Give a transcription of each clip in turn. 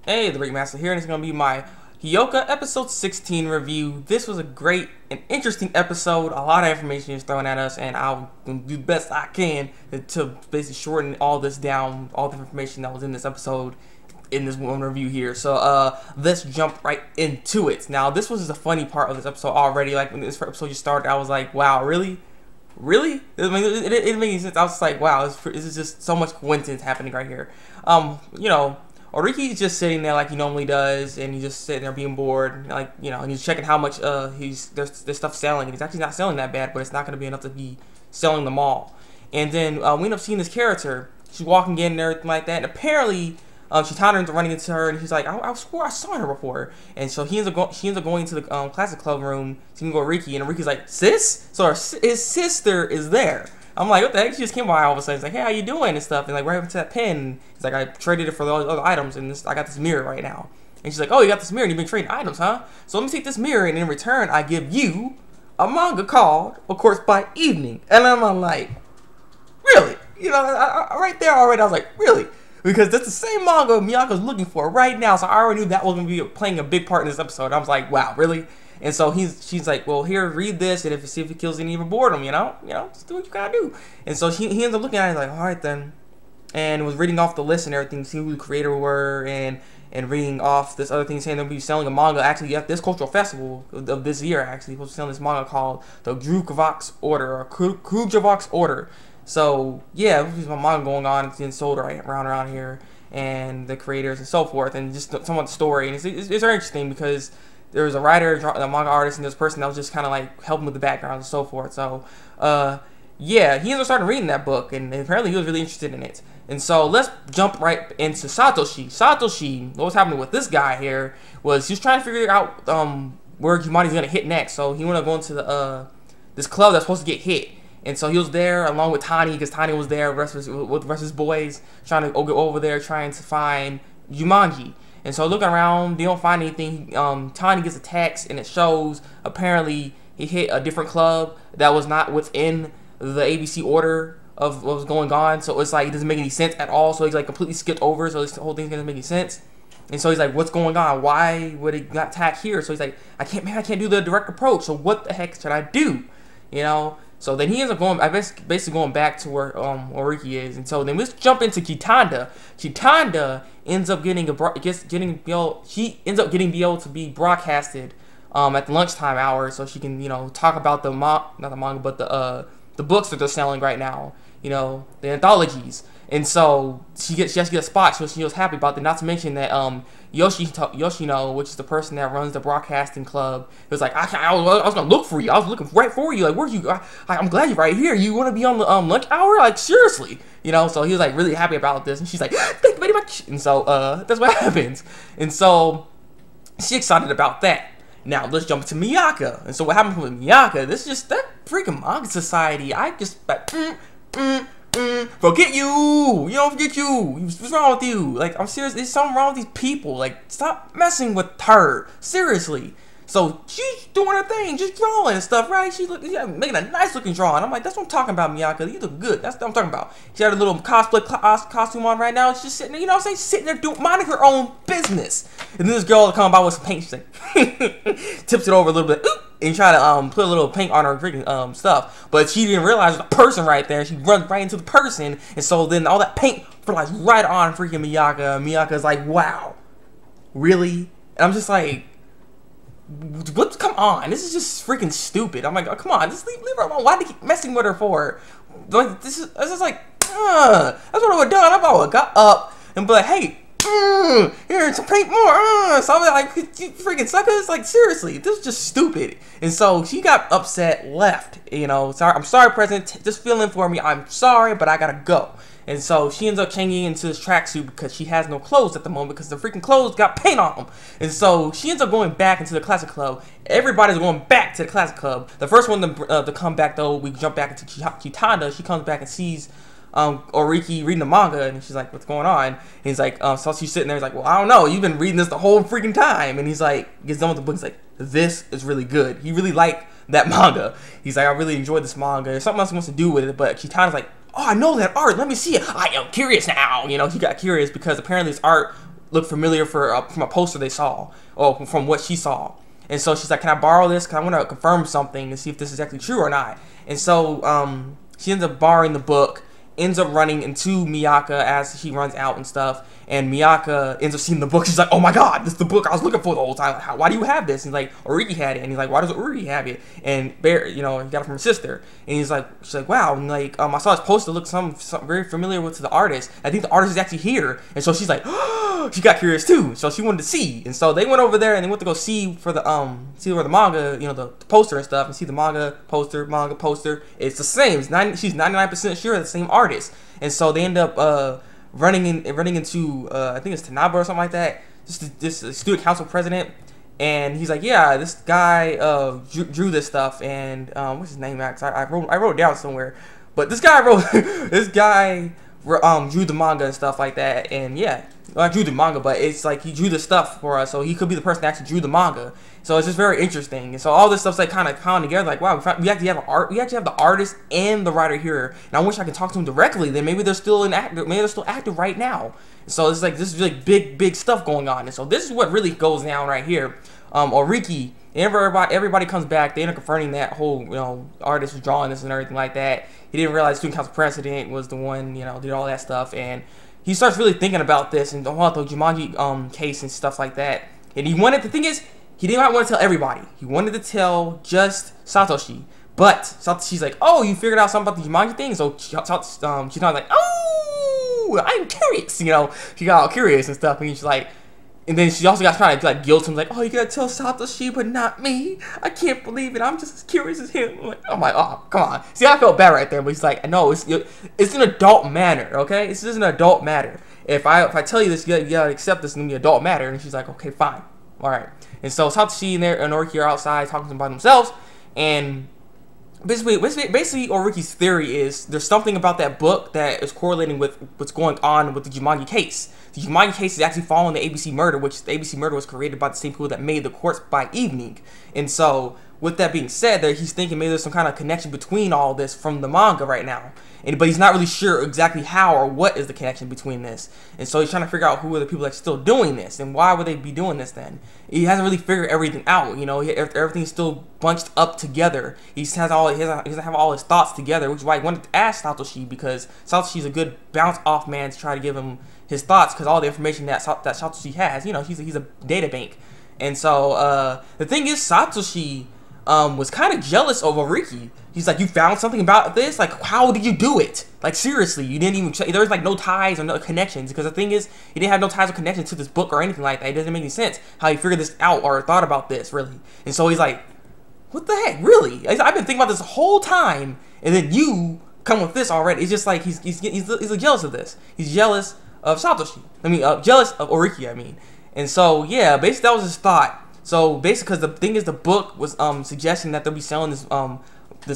Hey, Thabreakmasta here, and it's going to be my Hyouka episode 16 review. This was a great and interesting episode. A lot of information is thrown at us, and I'll do the best I can to basically shorten all this down, all the information that was in this episode, in this one review here. So, let's jump right into it. Now, this was just a funny part of this episode already. Like, when this episode just started, I was like, wow, really? Really? I mean, it didn't make any sense. I was like, wow, this is just so much coincidence happening right here. Oreki is just sitting there like he normally does, and he's just sitting there being bored, like, and he's checking how much there's stuff selling, and he's actually not selling that bad, but it's not going to be enough to be selling them all. And then we end up seeing this character. She's walking in and everything like that, and apparently she ends up running into her, and she's like, I swore I saw her before. And so she ends up going to the classic club room to go Oreki, and Oriki's like, sis? So his sister is there. I'm like, what the heck? She just came by all of a sudden. He's like, hey, how you doing and stuff. And like, right up to that pen. He's like, I traded it for the other items, and I got this mirror right now. And she's like, oh, you got this mirror, and you've been trading items, huh? So let me take this mirror, and in return, I give you a manga called Of Course by Evening. And I'm like, really? Right there already, I was like, really? Because that's the same manga Miyaka's looking for right now. So I already knew that was going to be playing a big part in this episode. I was like, wow, really? And so she's like, well, here, read this, and see if it kills any of her boredom, just do what you gotta do. And so he ends up looking at it like, all right then, and was reading off the list and everything, seeing who the creator were, and reading off this other thing saying they'll be selling a manga actually at this cultural festival of this year. Actually, was selling this manga called the Thabreakmasta Order. So yeah, there's a manga going on. It's being sold around here, and the creators and so forth, and just somewhat the story. And it's very interesting because there was a writer, a manga artist, and this person that was just kind of like helping with the background and so forth. So, yeah, he ended up starting reading that book, and apparently he was really interested in it. And so let's jump right into Satoshi. Satoshi, what was happening with this guy here was he was trying to figure out where Jumani's gonna hit next. So he wanted to go into this club that's supposed to get hit. And so he was there along with Tani, because Tani was there with the rest of his boys, trying to go over there, trying to find Jumanji. And so looking around, they don't find anything. Tani gets a text, and it shows apparently he hit a different club that was not within the ABC order of what was going on. So it's like it doesn't make any sense at all. So he's like completely skipped over. So this whole thing doesn't make any sense. And so he's like, what's going on? Why would it not attack here? So he's like, I can't do the direct approach. So what the heck should I do? So then he ends up basically going back to where Oreki is. And so then let's jump into Kitanda. Kitanda ends up getting be able to be broadcasted at the lunchtime hour, so she can talk about not the manga, but the books that they're selling right now, the anthologies. And so she has to get a spot, so she was happy about that. Not to mention that Yoshino, which is the person that runs the broadcasting club, was like, I was gonna look for you. I was looking right for you. Like, where'd you? I'm glad you're right here. You want to be on the lunch hour? Like, seriously, So he was like really happy about this, and she's like, thank you very much. And so that's what happens. And so she's excited about that. Now let's jump to Miyaka. And so what happened with Miyaka? This is just that freaking manga society. I just forget you. You don't forget you. What's wrong with you? Like, I'm serious. There's something wrong with these people. Like, stop messing with her. Seriously. So she's doing her thing, just drawing and stuff, right? She's making a nice looking drawing. I'm like, that's what I'm talking about, Miyaka. You look good. That's what I'm talking about. She had a little cosplay costume on right now. She's just sitting there, sitting there minding her own business. And then this girl will come by with some paint. She's like, tips it over a little bit. And try to put a little paint on her freaking stuff, but she didn't realize there's a person right there. She runs right into the person, and so then all that paint flies right on freaking Miyaka. Miyaka's like, "Wow, really?" And I'm just like, "What? Come on, this is just freaking stupid." I'm like, oh, "Come on, just leave her alone. Why do you keep messing with her for?" Like this is like, that's what I would have done. I would have got up and be like, "Hey, here, some paint more." So I was like, you freaking suckers, like, seriously, this is just stupid. And so she got upset, left, sorry, I'm sorry, President, just fill in for me, I'm sorry, but I gotta go. And so she ends up changing into this tracksuit because she has no clothes at the moment, because the freaking clothes got paint on them. And so she ends up going back into the classic club. Everybody's going back to the classic club. The first one to come back, though, we jump back into Kitanda. She comes back and sees Oreki reading the manga, and she's like, what's going on? And he's like, so she's sitting there, he's like, well, I don't know, you've been reading this the whole freaking time. And he's like, gets done with the book, he's like, this is really good. He really liked that manga. He's like, I really enjoyed this manga. There's something else he wants to do with it, but Kitana's like, oh, I know that art, let me see it. I am curious now. He got curious because apparently this art look familiar from a poster they saw, or from what she saw. And so she's like, can I borrow this? Because I want to confirm something to see if this is actually true or not. And so she ends up borrowing the book, ends up running into Miyaka as she runs out and stuff. And Miyaka ends up seeing the book. She's like, oh my god, this is the book I was looking for the whole time. Like, why do you have this? And he's like, Oreki had it. And he's like, why does Oreki have it? And Bear, you know, he got it from her sister. And she's like, wow. And like, I saw his poster look something very familiar with the artist. I think the artist is actually here. And so she's like, oh, she got curious too. So she wanted to see. And so they went over there and they went to go see for the see where the manga, you know, the poster and stuff, and see the manga poster. It's the same. She's 99% sure the same artist. And so they end up running into I think it's Tanaba or something like that. This student council president, and he's like, yeah, this guy drew this stuff, and what's his name, Max? I wrote it down somewhere, but this guy drew the manga and stuff like that, and yeah, well, I drew the manga, but it's like he drew the stuff for us, so he could be the person that actually drew the manga. So it's just very interesting, and so all this stuff's like kind of coming together. Like, wow, we actually have the artist and the writer here, and I wish I could talk to them directly. Then maybe they're still active right now. So it's like this is like big stuff going on, and so this is what really goes down right here. Oreki, everybody comes back. They end up confirming that whole, you know, artist was drawing this and everything like that. He didn't realize student council president was the one, you know, did all that stuff, and he starts really thinking about this and about the Jumanji case and stuff like that. And the thing is, he did not want to tell everybody. He wanted to tell just Satoshi. But Satoshi's like, oh, you figured out something about the Jumanji thing? So she's kind of like, oh, I'm curious. You know, she got all curious and stuff. And she's like, and then she also got trying to like guilt him, like, oh, you gotta tell Satoshi, but not me. I can't believe it. I'm just as curious as him. I'm like, oh, come on. See, I felt bad right there, but he's like, no, it's an adult matter, okay? This is an adult matter. If I tell you this, you gotta accept this in the adult matter. And she's like, okay, fine, all right. And so Satoshi and Oreki are outside talking to them by themselves, and basically Oreki's theory is there's something about that book that is correlating with what's going on with the Jumanji case. The Jumanji case is actually following the ABC murder, which the ABC murder was created by the same people that made the Corpse by Evening. And so, with that being said, he's thinking maybe there's some kind of connection between all this from the manga right now. But he's not really sure exactly how or what is the connection between this. And so he's trying to figure out who are the people that's still doing this, and why would they be doing this then? He hasn't really figured everything out, you know. Everything's still bunched up together. He doesn't have all his thoughts together, which is why he wanted to ask Satoshi, because Satoshi's a good bounce-off man to try to give him his thoughts, because all the information that Satoshi has, you know, he's a data bank. And so the thing is, Satoshi was kind of jealous of Oreki. He's like, you found something about this? Like, how did you do it? Like, seriously, you didn't even check. There was like no ties or no connections, because the thing is, he didn't have no ties or connections to this book or anything like that. It doesn't make any sense how he figured this out or thought about this, really. And so he's like, what the heck, really? I've been thinking about this the whole time, and then you come with this already. It's just like he's jealous of this. He's jealous of Satoshi. Jealous of Oreki, I mean. And so, yeah, basically that was his thought. So basically, because the thing is, the book was suggesting that they'll be selling this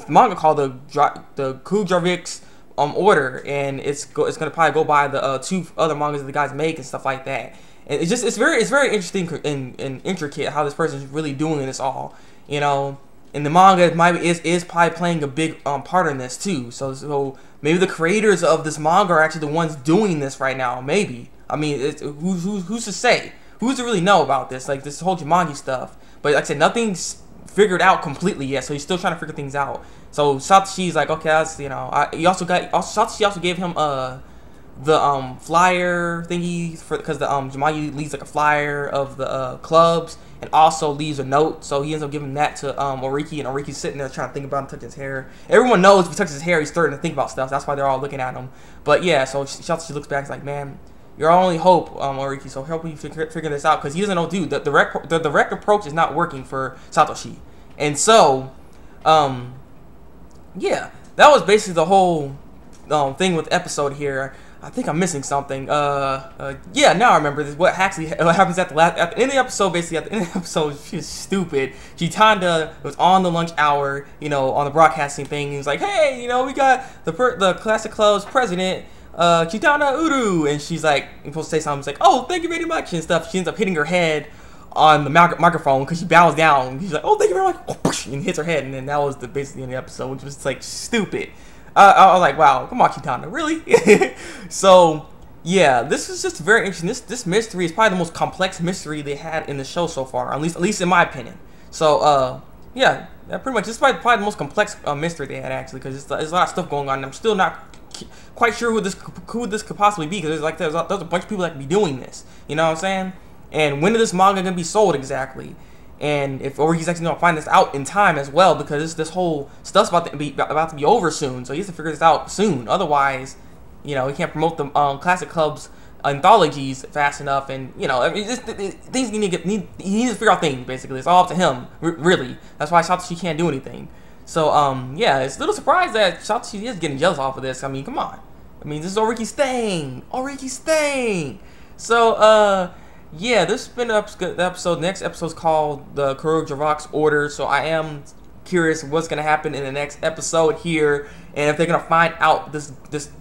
manga called the Kujarvik's Order, and it's gonna probably go by the 2 other mangas that the guys make and stuff like that. And it's very interesting and intricate how this person's really doing this all, you know. And the manga is probably playing a big part in this too. So maybe the creators of this manga are actually the ones doing this right now. Maybe. I mean, who's to say? Who's to really know about this? Like this whole Jumanji stuff. But like I said, nothing's figured out completely yet. So he's still trying to figure things out. So Satoshi's like, okay, that's, you know. Satoshi also gave him the flyer thingy because the Jumanji leaves like a flyer of the clubs, and also leaves a note. So he ends up giving that to Oreki, and Oreki's sitting there trying to think about him touching his hair. Everyone knows if he touches his hair, he's starting to think about stuff. That's why they're all looking at him. But yeah, so Satoshi looks back, and is like, man, you're our only hope, Oreki. So help me figure this out, because he doesn't know, dude. The direct approach is not working for Satoshi, and so yeah, that was basically the whole thing with the episode here. I think I'm missing something. Yeah, now I remember this. What happens at the end of the episode? Basically, at the end of the episode, she's stupid. Chitanda was on the lunch hour, you know, on the broadcasting thing. He was like, "Hey, you know, we got the Classic Club's president, Chitanda Uru," and she's like, supposed to say something. She's like, "Oh, thank you very much," and stuff. She ends up hitting her head on the microphone because she bows down. She's like, "Oh, thank you very much," and hits her head, and then that was basically the episode, which was like stupid. I was like, wow, come on, Chitanda, really? So Yeah, this is just very interesting. This mystery is probably the most complex mystery they had in the show so far, at least in my opinion. So yeah, pretty much this is probably the most complex mystery they had actually, because there's a lot of stuff going on. And I'm still not quite sure who this could possibly be, because there's a bunch of people that could be doing this. You know what I'm saying? And when is this manga gonna be sold exactly? And if Oriki's actually gonna find this out in time as well, because this whole stuff's about to be over soon, so he has to figure this out soon. Otherwise, you know, he can't promote the Classic Club's anthologies fast enough, and you know, I mean, things he needs to figure out things. Basically, it's all up to him, really. That's why Satoshi can't do anything. So yeah, it's a little surprised that Satoshi is getting jealous off of this. I mean, come on. I mean, this is Oriki's thing. Oriki's thing. So yeah, this has been the episode. Next episode's called the Kurojavok's Order. So I am curious what's gonna happen in the next episode here, and if they're gonna find out this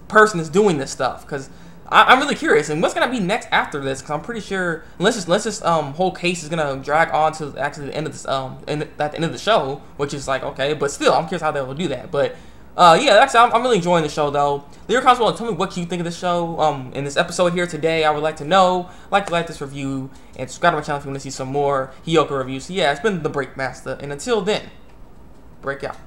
person is doing this stuff, because I'm really curious. And what's gonna be next after this? Because I'm pretty sure unless this whole case is gonna drag on to actually the end of this at the end of the show, which is like okay, but still I'm curious how they will do that. But yeah, actually, I'm really enjoying the show though. Leave your comments below and tell me what you think of the show in this episode here today. I would like to know. Like this review and subscribe to my channel if you want to see some more Hyouka reviews. So yeah, it's been the Thabreakmasta, and until then, break out.